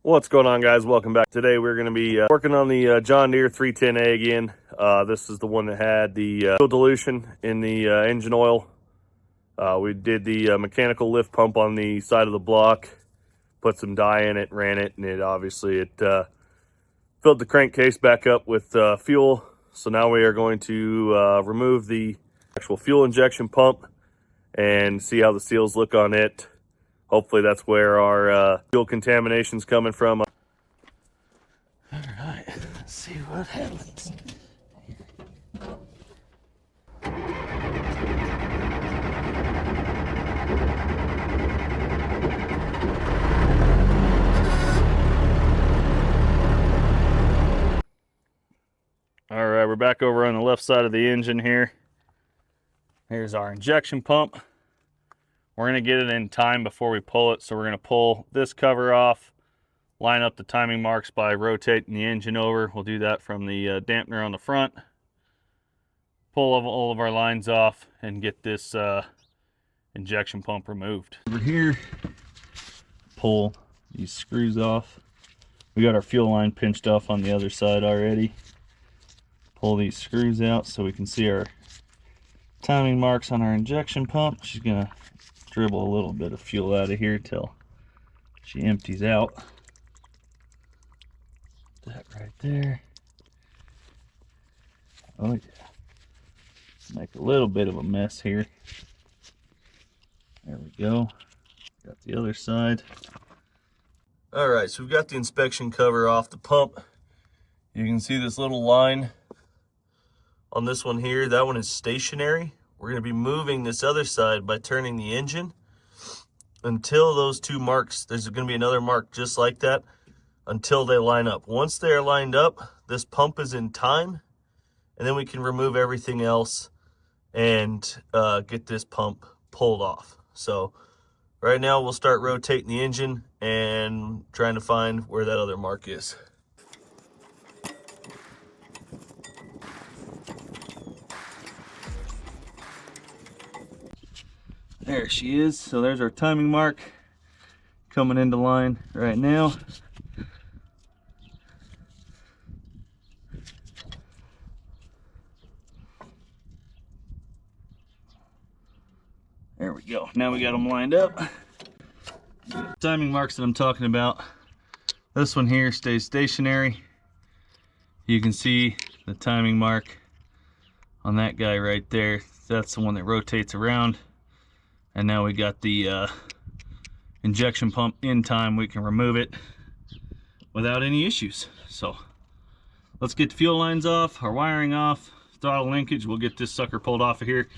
What's going on, guys? Welcome back. Today we're going to be working on the John Deere 310A again. This is the one that had the fuel dilution in the engine oil. We did the mechanical lift pump on the side of the block, put some dye in it, ran it, and it filled the crankcase back up with fuel. So now we are going to remove the actual fuel injection pump and see how the seals look on it. Hopefully that's where our fuel contamination's coming from. All right, let's see what happens. All right, we're back over on the left side of the engine here. Here's our injection pump. We're going to get it in time before we pull it, so we're going to pull this cover off, line up the timing marks by rotating the engine over. We'll do that from the dampener on the front. Pull all of our lines off and get this injection pump removed. Over here, pull these screws off. We got our fuel line pinched off on the other side already. Pull these screws out so we can see our timing marks on our injection pump. She's going to dribble a little bit of fuel out of here till she empties out. That right there. Oh yeah. Make a little bit of a mess here. There we go. Got the other side. All right, so we've got the inspection cover off the pump. You can see this little line on this one here. That one is stationary. We're going to be moving this other side by turning the engine until those two marks, there's going to be another mark just like that, until they line up. Once they are lined up, this pump is in time, and then we can remove everything else and get this pump pulled off. So right now we'll start rotating the engine and trying to find where that other mark is. There she is. So there's our timing mark coming into line right now. There we go. Now we got them lined up. Timing marks that I'm talking about. This one here stays stationary. You can see the timing mark on that guy right there. That's the one that rotates around. And now we got the injection pump in time. We can remove it without any issues. So let's get the fuel lines off, our wiring off, throttle linkage. We'll get this sucker pulled off of here.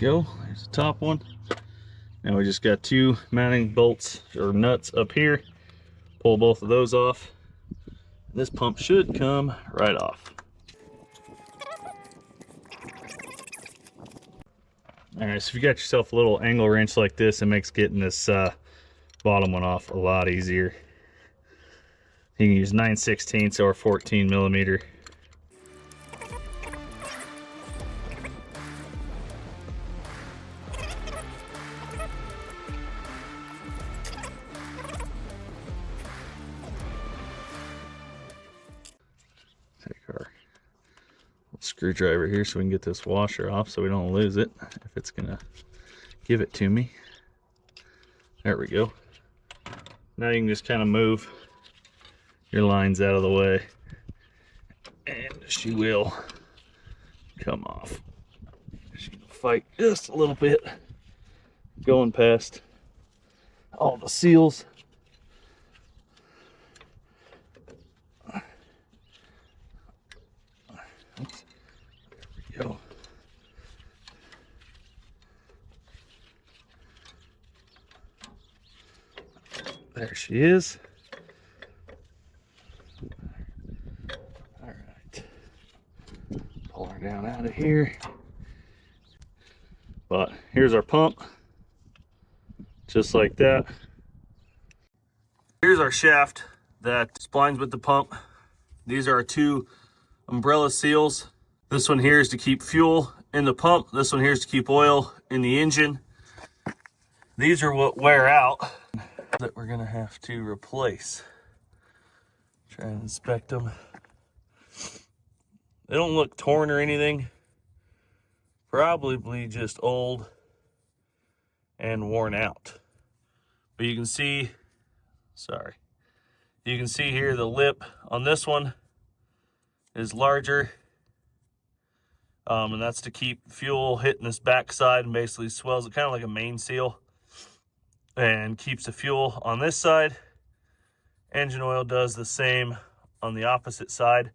Go. There's the top one. Now we just got two mounting bolts or nuts up here. Pull both of those off. This pump should come right off. All right, so if you got yourself a little angle wrench like this, it makes getting this bottom one off a lot easier. You can use 9/16 or 14 millimeter. Take our screwdriver here so we can get this washer off so we don't lose it if it's gonna give it to me. There we go. Now you can just kind of move your lines out of the way and she will come off. She's gonna fight just a little bit going past all the seals. Oops. There we go. There she is. All right. Pull her down out of here. But here's our pump. Just like that. Here's our shaft that splines with the pump. These are our two umbrella seals. This one here is to keep fuel in the pump. This one here is to keep oil in the engine. These are what wear out that we're gonna have to replace. Try and inspect them. They don't look torn or anything. Probably just old and worn out. But you can see, you can see here the lip on this one is larger. And that's to keep fuel hitting this backside and basically swells it kind of like a main seal and keeps the fuel on this side. Engine oil does the same on the opposite side.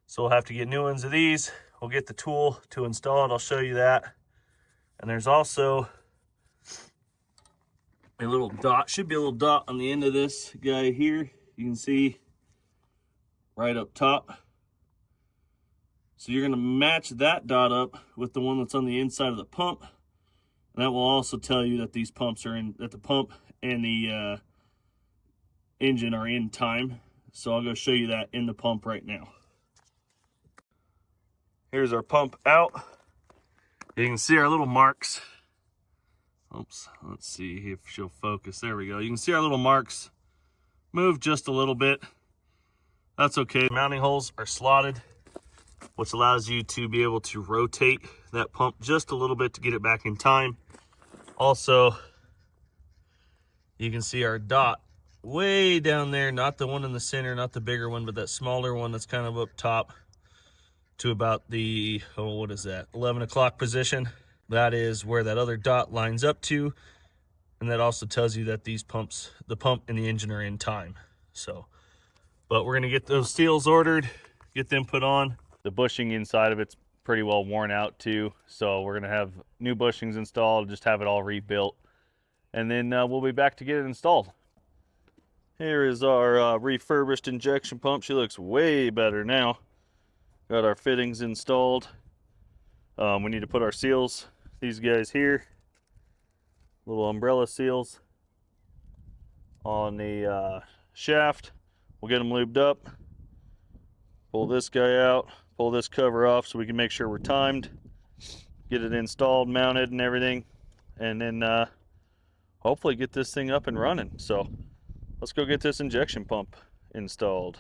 So we'll have to get new ones of these. We'll get the tool to install it. I'll show you that. And there's also a little dot, should be a little dot on the end of this guy here. You can see right up top. So you're gonna match that dot up with the one that's on the inside of the pump. And that will also tell you that these pumps are in, that the pump and the engine are in time. So I'll go show you that in the pump right now. Here's our pump out. You can see our little marks. Oops, let's see if she'll focus. There we go. You can see our little marks move just a little bit. That's okay. Mounting holes are slotted, which allows you to be able to rotate that pump just a little bit to get it back in time. Also, you can see our dot way down there, not the one in the center, not the bigger one, but that smaller one that's kind of up top to about the, oh, what is that, 11 o'clock position. That is where that other dot lines up to. And that also tells you that these pumps, the pump and the engine are in time. So, but we're gonna get those seals ordered, get them put on. The bushing inside of it's pretty well worn out too. So we're gonna have new bushings installed, just have it all rebuilt. And then we'll be back to get it installed. Here is our refurbished injection pump. She looks way better now. Got our fittings installed. We need to put our seals, these guys here, little umbrella seals on the shaft. We'll get them lubed up. Pull this guy out, pull this cover off so we can make sure we're timed. Get it installed, mounted and everything. And then hopefully get this thing up and running. So let's go get this injection pump installed.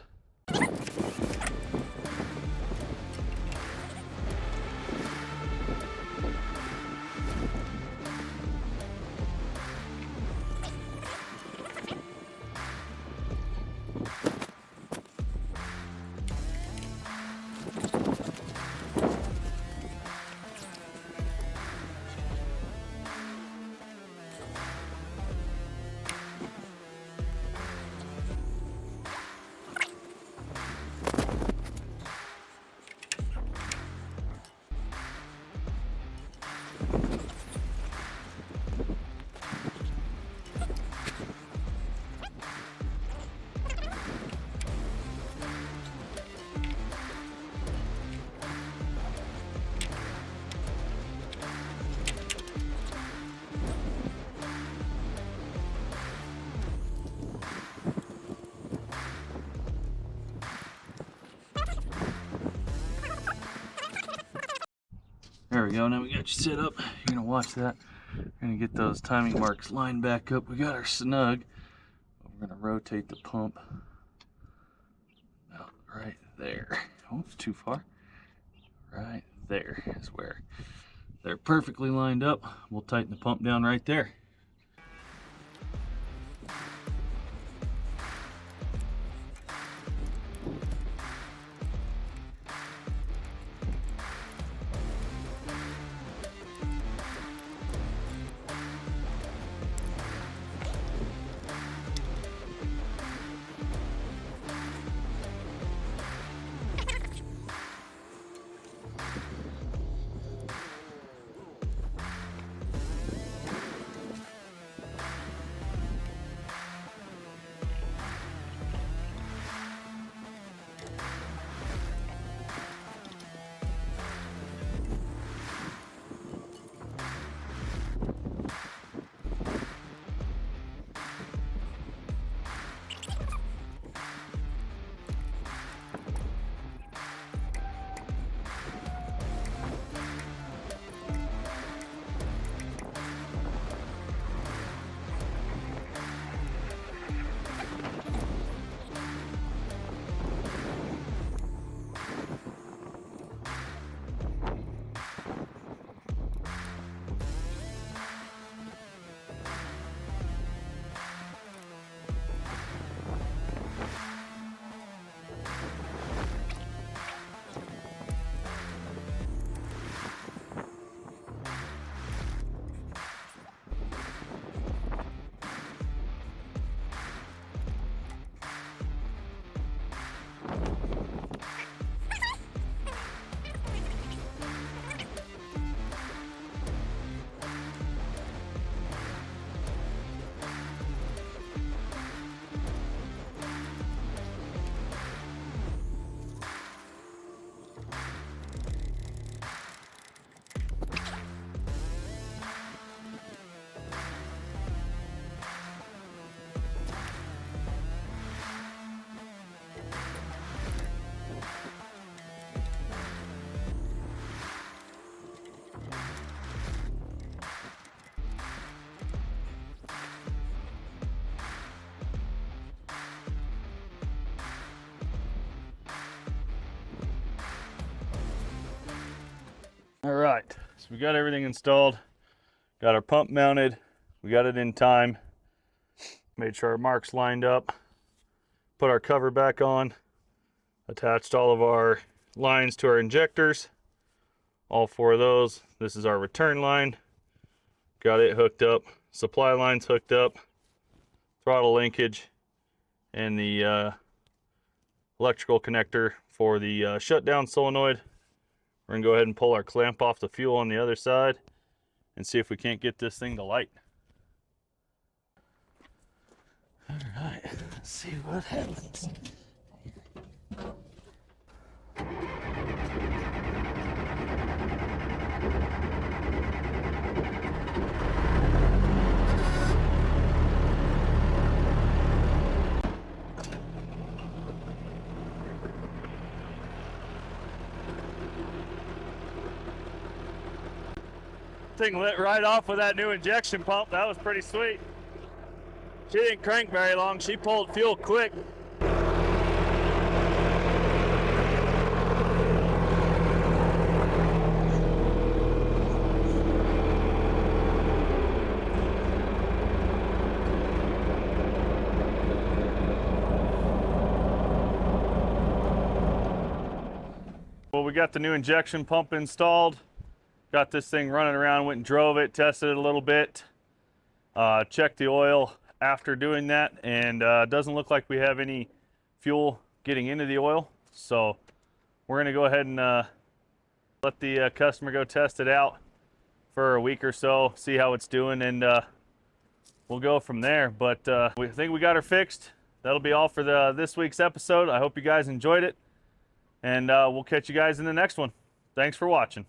There we go, now we got you set up. You're gonna watch that. We're gonna get those timing marks lined back up. We got our snug. We're gonna rotate the pump out right there. Oops, too far. Right there is where they're perfectly lined up. We'll tighten the pump down right there. All right, so we got everything installed, got our pump mounted, we got it in time, made sure our marks lined up, put our cover back on, attached all of our lines to our injectors, all 4 of those. This is our return line, got it hooked up, supply lines hooked up, throttle linkage, and the electrical connector for the shutdown solenoid. We're gonna go ahead and pull our clamp off the fuel on the other side and see if we can't get this thing to light. All right, let's see what happens. Thing lit right off with that new injection pump. That was pretty sweet. She didn't crank very long. She pulled fuel quick. Well, we got the new injection pump installed. Got this thing running around, went and drove it, tested it a little bit, checked the oil after doing that, and doesn't look like we have any fuel getting into the oil. So we're gonna go ahead and let the customer go test it out for a week or so, see how it's doing, and we'll go from there. But we think we got her fixed. That'll be all for this week's episode. I hope you guys enjoyed it, and we'll catch you guys in the next one. Thanks for watching.